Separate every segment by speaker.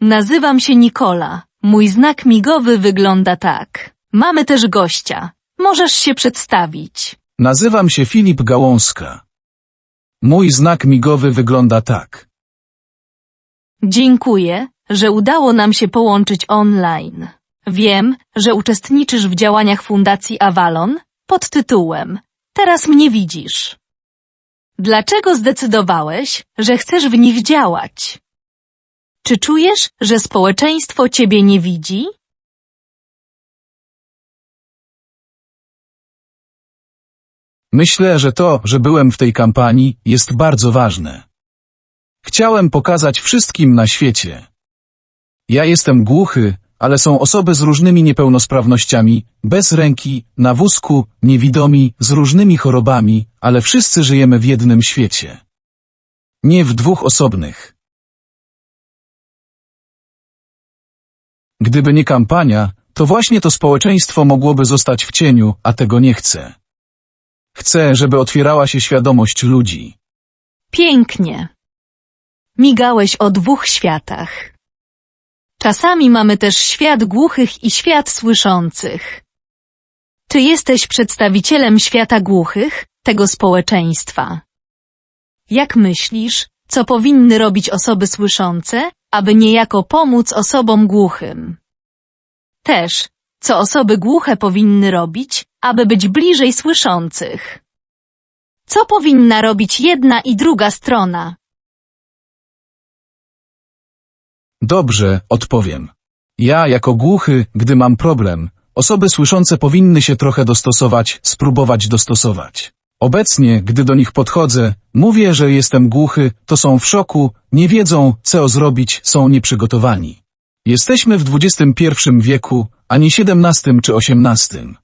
Speaker 1: Nazywam się Nikola. Mój znak migowy wygląda tak. Mamy też gościa. Możesz się przedstawić.
Speaker 2: Nazywam się Filip Gałązka. Mój znak migowy wygląda tak.
Speaker 1: Dziękuję, że udało nam się połączyć online. Wiem, że uczestniczysz w działaniach Fundacji Avalon pod tytułem Teraz mnie widzisz. Dlaczego zdecydowałeś, że chcesz w nich działać? Czy czujesz, że społeczeństwo ciebie nie widzi?
Speaker 2: Myślę, że to, że byłem w tej kampanii, jest bardzo ważne. Chciałem pokazać wszystkim na świecie. Ja jestem głuchy, ale są osoby z różnymi niepełnosprawnościami, bez ręki, na wózku, niewidomi, z różnymi chorobami, ale wszyscy żyjemy w jednym świecie. Nie w dwóch osobnych. Gdyby nie kampania, to właśnie to społeczeństwo mogłoby zostać w cieniu, a tego nie chcę. Chcę, żeby otwierała się świadomość ludzi.
Speaker 1: Pięknie. Migałeś o dwóch światach. Czasami mamy też świat głuchych i świat słyszących. Czy jesteś przedstawicielem świata głuchych, tego społeczeństwa? Jak myślisz, co powinny robić osoby słyszące, aby niejako pomóc osobom głuchym? Też, co osoby głuche powinny robić, aby być bliżej słyszących? Co powinna robić jedna i druga strona?
Speaker 2: Dobrze, odpowiem. Ja, jako głuchy, gdy mam problem, osoby słyszące powinny się trochę dostosować, spróbować dostosować. Obecnie, gdy do nich podchodzę, mówię, że jestem głuchy, to są w szoku, nie wiedzą, co zrobić, są nieprzygotowani. Jesteśmy w XXI wieku, a nie XVII czy XVIII.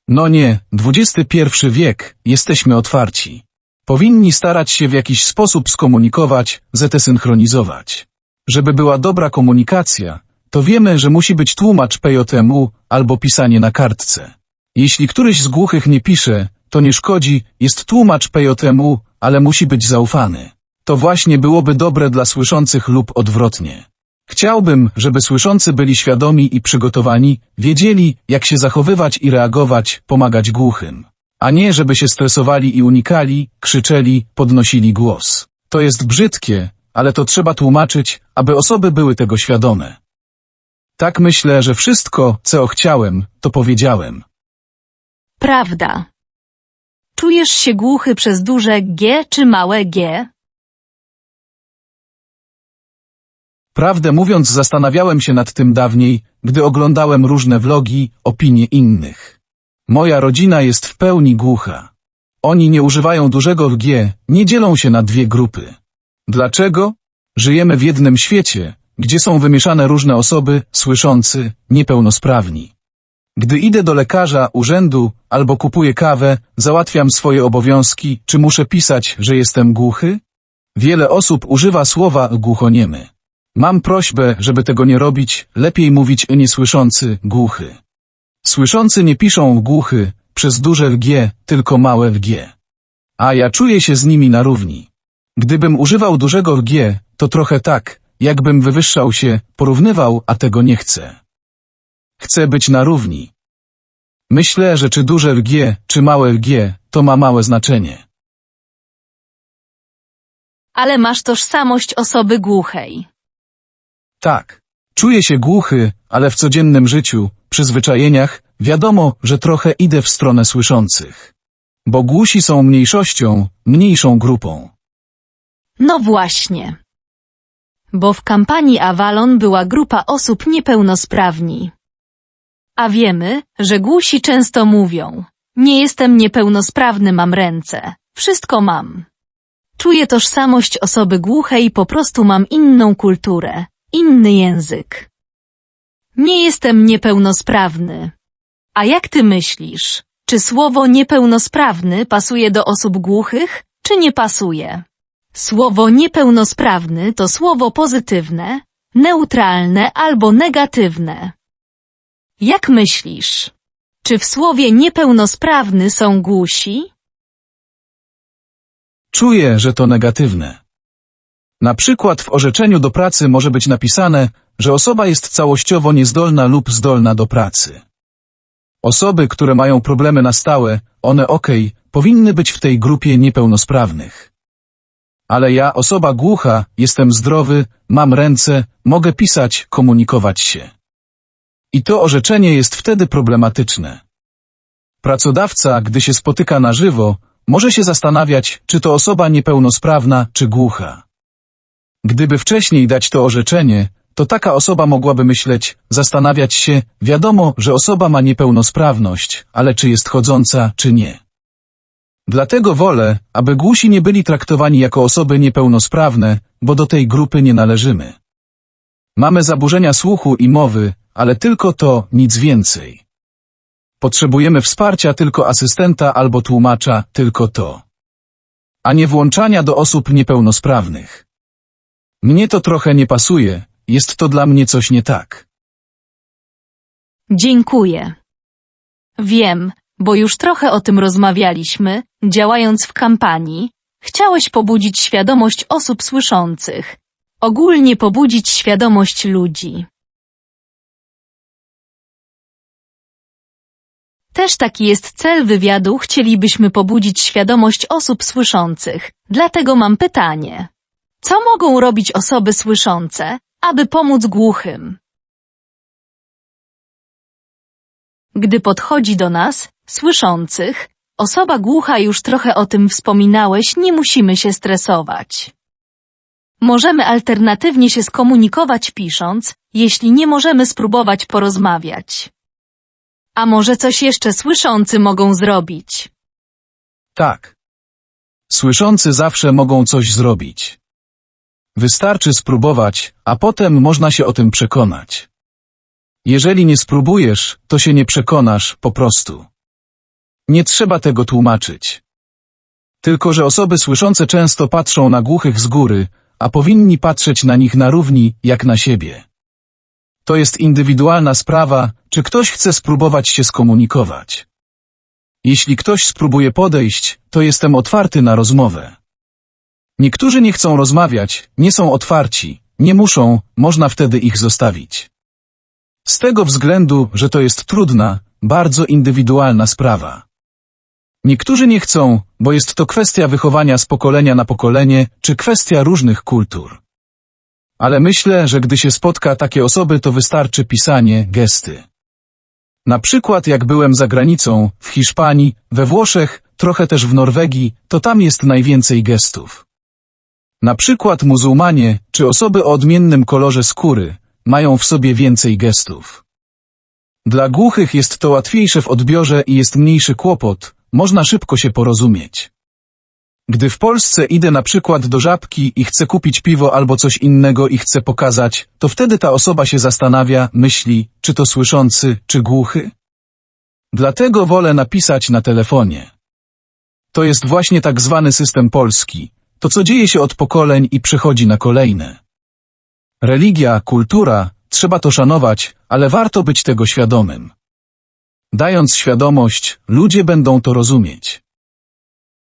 Speaker 2: No nie, XXI wiek, jesteśmy otwarci. Powinni starać się w jakiś sposób skomunikować, zesynchronizować. Żeby była dobra komunikacja, to wiemy, że musi być tłumacz PJMU albo pisanie na kartce. Jeśli któryś z głuchych nie pisze, to nie szkodzi, jest tłumacz PJMU, ale musi być zaufany. To właśnie byłoby dobre dla słyszących lub odwrotnie. Chciałbym, żeby słyszący byli świadomi i przygotowani, wiedzieli, jak się zachowywać i reagować, pomagać głuchym. A nie, żeby się stresowali i unikali, krzyczeli, podnosili głos. To jest brzydkie, ale to trzeba tłumaczyć, aby osoby były tego świadome. Tak myślę, że wszystko, co chciałem, to powiedziałem.
Speaker 1: Prawda. Czujesz się głuchy przez duże G czy małe G?
Speaker 2: Prawdę mówiąc, zastanawiałem się nad tym dawniej, gdy oglądałem różne vlogi, opinie innych. Moja rodzina jest w pełni głucha. Oni nie używają dużego G, nie dzielą się na dwie grupy. Dlaczego? Żyjemy w jednym świecie, gdzie są wymieszane różne osoby, słyszący, niepełnosprawni. Gdy idę do lekarza, urzędu albo kupuję kawę, załatwiam swoje obowiązki, czy muszę pisać, że jestem głuchy? Wiele osób używa słowa głuchoniemy. Mam prośbę, żeby tego nie robić, lepiej mówić niesłyszący, głuchy. Słyszący nie piszą głuchy przez duże G, tylko małe G. A ja czuję się z nimi na równi. Gdybym używał dużego G, to trochę tak, jakbym wywyższał się, porównywał, a tego nie chcę. Chcę być na równi. Myślę, że czy duże G, czy małe G, to ma małe znaczenie.
Speaker 1: Ale masz tożsamość osoby głuchej.
Speaker 2: Tak. Czuję się głuchy, ale w codziennym życiu, przyzwyczajeniach, wiadomo, że trochę idę w stronę słyszących. Bo głusi są mniejszością, mniejszą grupą.
Speaker 1: No właśnie. Bo w kampanii Avalon była grupa osób niepełnosprawni. A wiemy, że głusi często mówią: nie jestem niepełnosprawny, mam ręce, wszystko mam. Czuję tożsamość osoby głuchej, po prostu mam inną kulturę, inny język. Nie jestem niepełnosprawny. A jak ty myślisz, czy słowo niepełnosprawny pasuje do osób głuchych, czy nie pasuje? Słowo niepełnosprawny to słowo pozytywne, neutralne albo negatywne. Jak myślisz, czy w słowie niepełnosprawny są głusi?
Speaker 2: Czuję, że to negatywne. Na przykład w orzeczeniu do pracy może być napisane: że osoba jest całościowo niezdolna lub zdolna do pracy. Osoby, które mają problemy na stałe, one powinny być w tej grupie niepełnosprawnych. Ale ja, osoba głucha, jestem zdrowy, mam ręce, mogę pisać, komunikować się. I to orzeczenie jest wtedy problematyczne. Pracodawca, gdy się spotyka na żywo, może się zastanawiać, czy to osoba niepełnosprawna, czy głucha. Gdyby wcześniej dać to orzeczenie, to taka osoba mogłaby myśleć, zastanawiać się, wiadomo, że osoba ma niepełnosprawność, ale czy jest chodząca, czy nie. Dlatego wolę, aby głusi nie byli traktowani jako osoby niepełnosprawne, bo do tej grupy nie należymy. Mamy zaburzenia słuchu i mowy, ale tylko to, nic więcej. Potrzebujemy wsparcia tylko asystenta albo tłumacza, tylko to. A nie włączania do osób niepełnosprawnych. Mnie to trochę nie pasuje, jest to dla mnie coś nie tak.
Speaker 1: Dziękuję. Wiem, bo już trochę o tym rozmawialiśmy, działając w kampanii. Chciałeś pobudzić świadomość osób słyszących. Ogólnie pobudzić świadomość ludzi. Też taki jest cel wywiadu, chcielibyśmy pobudzić świadomość osób słyszących. Dlatego mam pytanie. Co mogą robić osoby słyszące, aby pomóc głuchym? Gdy podchodzi do nas, słyszących, osoba głucha, już trochę o tym wspominałeś, nie musimy się stresować. Możemy alternatywnie się skomunikować pisząc, jeśli nie możemy spróbować porozmawiać. A może coś jeszcze słyszący mogą zrobić?
Speaker 2: Tak. Słyszący zawsze mogą coś zrobić. Wystarczy spróbować, a potem można się o tym przekonać. Jeżeli nie spróbujesz, to się nie przekonasz, po prostu. Nie trzeba tego tłumaczyć. Tylko że osoby słyszące często patrzą na głuchych z góry, a powinni patrzeć na nich na równi, jak na siebie. To jest indywidualna sprawa, czy ktoś chce spróbować się skomunikować. Jeśli ktoś spróbuje podejść, to jestem otwarty na rozmowę. Niektórzy nie chcą rozmawiać, nie są otwarci, nie muszą, można wtedy ich zostawić. Z tego względu, że to jest trudna, bardzo indywidualna sprawa. Niektórzy nie chcą, bo jest to kwestia wychowania z pokolenia na pokolenie, czy kwestia różnych kultur. Ale myślę, że gdy się spotka takie osoby, to wystarczy pisanie, gesty. Na przykład jak byłem za granicą, w Hiszpanii, we Włoszech, trochę też w Norwegii, to tam jest najwięcej gestów. Na przykład muzułmanie, czy osoby o odmiennym kolorze skóry, mają w sobie więcej gestów. Dla głuchych jest to łatwiejsze w odbiorze i jest mniejszy kłopot, można szybko się porozumieć. Gdy w Polsce idę na przykład do Żabki i chcę kupić piwo albo coś innego i chcę pokazać, to wtedy ta osoba się zastanawia, myśli, czy to słyszący, czy głuchy? Dlatego wolę napisać na telefonie. To jest właśnie tak zwany system polski, to co dzieje się od pokoleń i przechodzi na kolejne. Religia, kultura, trzeba to szanować, ale warto być tego świadomym. Dając świadomość, ludzie będą to rozumieć.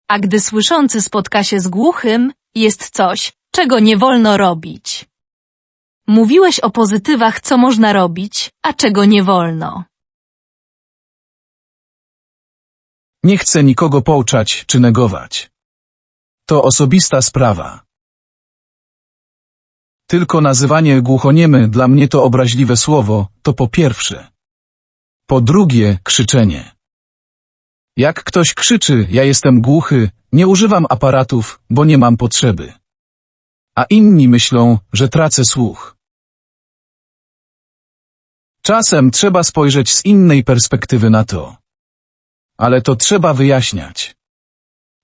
Speaker 1: A gdy słyszący spotka się z głuchym, jest coś, czego nie wolno robić. Mówiłeś o pozytywach, co można robić, a czego nie wolno.
Speaker 2: Nie chcę nikogo pouczać czy negować. To osobista sprawa. Tylko nazywanie głuchoniemy dla mnie to obraźliwe słowo, to po pierwsze. Po drugie, krzyczenie. Jak ktoś krzyczy, ja jestem głuchy, nie używam aparatów, bo nie mam potrzeby. A inni myślą, że tracę słuch. Czasem trzeba spojrzeć z innej perspektywy na to. Ale to trzeba wyjaśniać.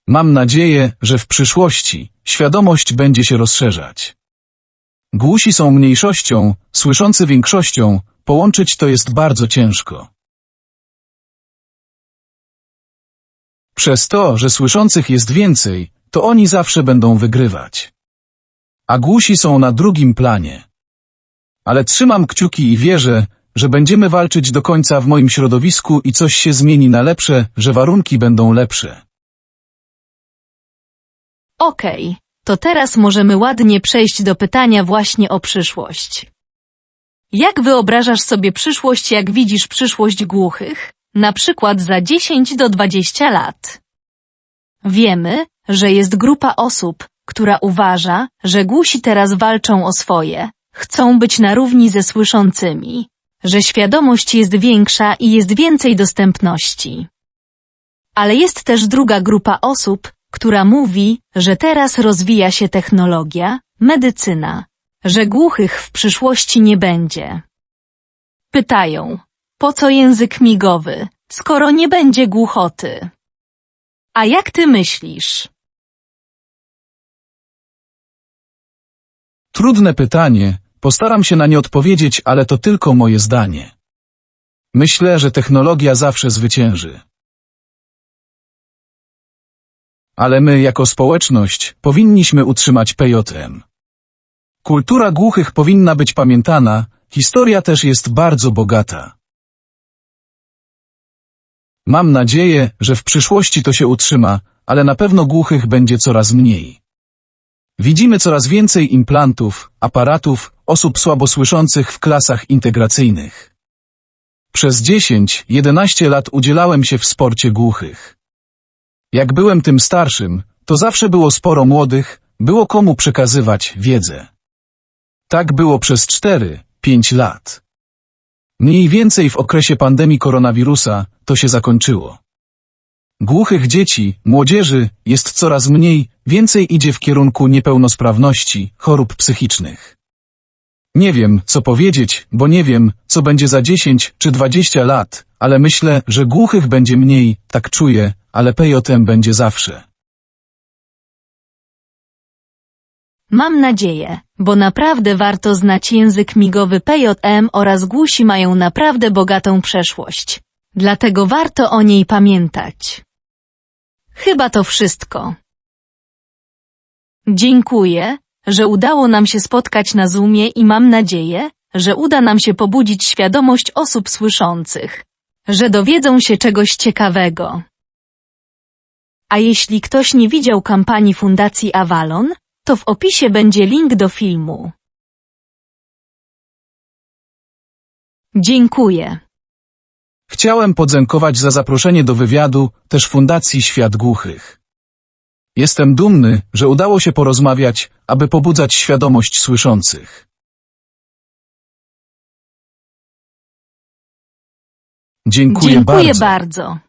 Speaker 2: Mam nadzieję, że w przyszłości świadomość będzie się rozszerzać. Głusi są mniejszością, słyszący większością, połączyć to jest bardzo ciężko. Przez to, że słyszących jest więcej, to oni zawsze będą wygrywać. A głusi są na drugim planie. Ale trzymam kciuki i wierzę, że będziemy walczyć do końca w moim środowisku i coś się zmieni na lepsze, że warunki będą lepsze.
Speaker 1: Okej, to teraz możemy ładnie przejść do pytania właśnie o przyszłość. Jak wyobrażasz sobie przyszłość, jak widzisz przyszłość głuchych? Na przykład za 10 do 20 lat. Wiemy, że jest grupa osób, która uważa, że głusi teraz walczą o swoje, chcą być na równi ze słyszącymi, że świadomość jest większa i jest więcej dostępności. Ale jest też druga grupa osób, która mówi, że teraz rozwija się technologia, medycyna, że głuchych w przyszłości nie będzie. Pytają, po co język migowy, skoro nie będzie głuchoty? A jak ty myślisz?
Speaker 2: Trudne pytanie, postaram się na nie odpowiedzieć, ale to tylko moje zdanie. Myślę, że technologia zawsze zwycięży. Ale my, jako społeczność, powinniśmy utrzymać PJM. Kultura głuchych powinna być pamiętana, historia też jest bardzo bogata. Mam nadzieję, że w przyszłości to się utrzyma, ale na pewno głuchych będzie coraz mniej. Widzimy coraz więcej implantów, aparatów, osób słabosłyszących w klasach integracyjnych. Przez 10-11 lat udzielałem się w sporcie głuchych. Jak byłem tym starszym, to zawsze było sporo młodych, było komu przekazywać wiedzę. Tak było przez 4-5 lat. Mniej więcej w okresie pandemii koronawirusa to się zakończyło. Głuchych dzieci, młodzieży jest coraz mniej, więcej idzie w kierunku niepełnosprawności, chorób psychicznych. Nie wiem, co powiedzieć, bo nie wiem, co będzie za 10 czy 20 lat, ale myślę, że głuchych będzie mniej, tak czuję, ale PJM będzie zawsze.
Speaker 1: Mam nadzieję, bo naprawdę warto znać język migowy PJM oraz głusi mają naprawdę bogatą przeszłość. Dlatego warto o niej pamiętać. Chyba to wszystko. Dziękuję, że udało nam się spotkać na Zoomie i mam nadzieję, że uda nam się pobudzić świadomość osób słyszących, że dowiedzą się czegoś ciekawego. A jeśli ktoś nie widział kampanii Fundacji Avalon, to w opisie będzie link do filmu. Dziękuję.
Speaker 2: Chciałem podziękować za zaproszenie do wywiadu też Fundacji Świat Głuchych. Jestem dumny, że udało się porozmawiać, aby pobudzać świadomość słyszących.
Speaker 1: Dziękuję
Speaker 2: bardzo.
Speaker 1: bardzo.